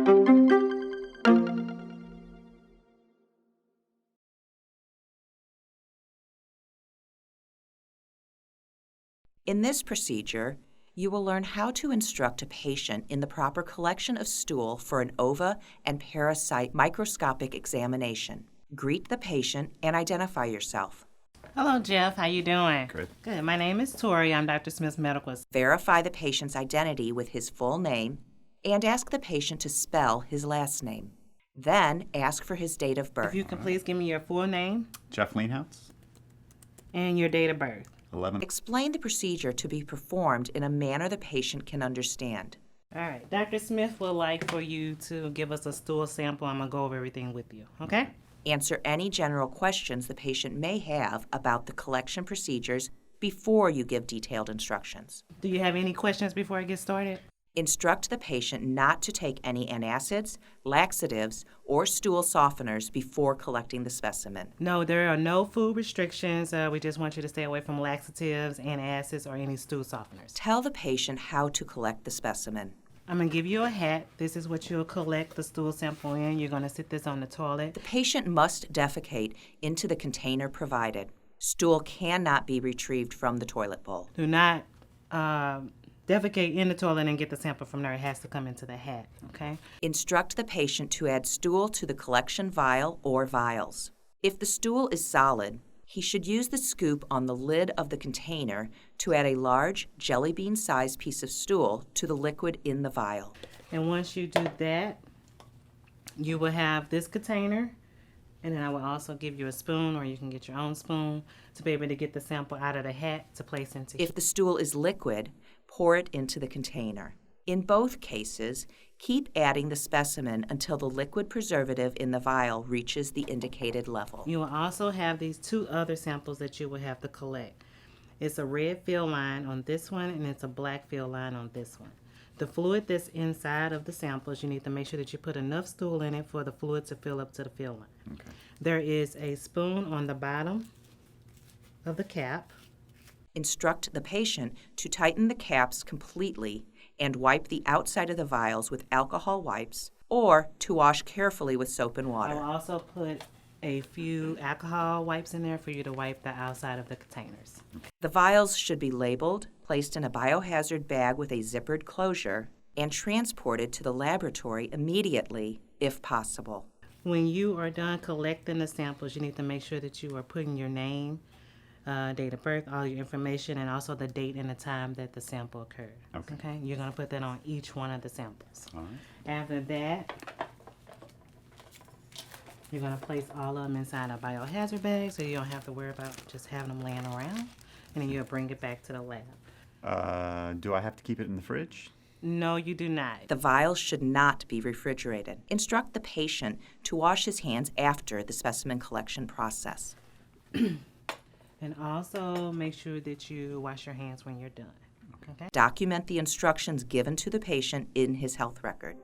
In this procedure, you will learn how to instruct a patient in the proper collection of stool for an ova and parasite microscopic examination. Greet the patient and identify yourself. Hello, Jeff. How you doing? Good. Good. My name is Tori. I'm Dr. Smith's medical assistant. Verify the patient's identity with his full name and ask the patient to spell his last name. Then ask for his date of birth. If you can please give me your full name Jeff Leanhouse, and your date of birth. 11. Explain the procedure to be performed in a manner the patient can understand. All right. Dr. Smith would like for you to give us a stool sample. I'm going to go over everything with you, okay? Answer any general questions the patient may have about the collection procedures before you give detailed instructions. Do you have any questions before I get started? Instruct the patient not to take any antacids, laxatives, or stool softeners before collecting the specimen. No, there are no food restrictions. We just want you to stay away from laxatives, antacids, or any stool softeners. Tell the patient how to collect the specimen. I'm going to give you a hat. This is what you'll collect the stool sample in. You're going to sit this on the toilet. The patient must defecate into the container provided. Stool cannot be retrieved from the toilet bowl. Do not defecate in the toilet and get the sample from there. It has to come into the hat, okay? Instruct the patient to add stool to the collection vial or vials. If the stool is solid, he should use the scoop on the lid of the container to add a large jelly bean-sized piece of stool to the liquid in the vial. And once you do that, you will have this container, and then I will also give you a spoon, or you can get your own spoon, to be able to get the sample out of the hat to place into. If the stool is liquid, pour it into the container. In both cases, keep adding the specimen until the liquid preservative in the vial reaches the indicated level. You will also have these two other samples that you will have to collect. It's a red fill line on this one, and it's a black fill line on this one. The fluid that's inside of the samples, you need to make sure that you put enough stool in it for the fluid to fill up to the fill line. Okay. There is a spoon on the bottom of the cap. Instruct the patient to tighten the caps completely and wipe the outside of the vials with alcohol wipes or to wash carefully with soap and I water. will also put a few alcohol wipes in there for you to wipe the outside of the containers. The vials should be labeled, placed in a biohazard bag with a zippered closure, and transported to the laboratory immediately if possible. When you are done collecting the samples, you need to make sure that you are putting your name, date of birth, all your information, and also the date and the time that the sample occurred. Okay. You're going to put that on each one of the samples. All right. After that, you're going to place all of them inside a biohazard bag so you don't have to worry about just having them laying around. And then you'll bring it back to the lab. Do I have to keep it in the fridge? No, you do not. The vials should not be refrigerated. Instruct the patient to wash his hands after the specimen collection process. And also make sure that you wash your hands when you're done. Okay? Document the instructions given to the patient in his health record.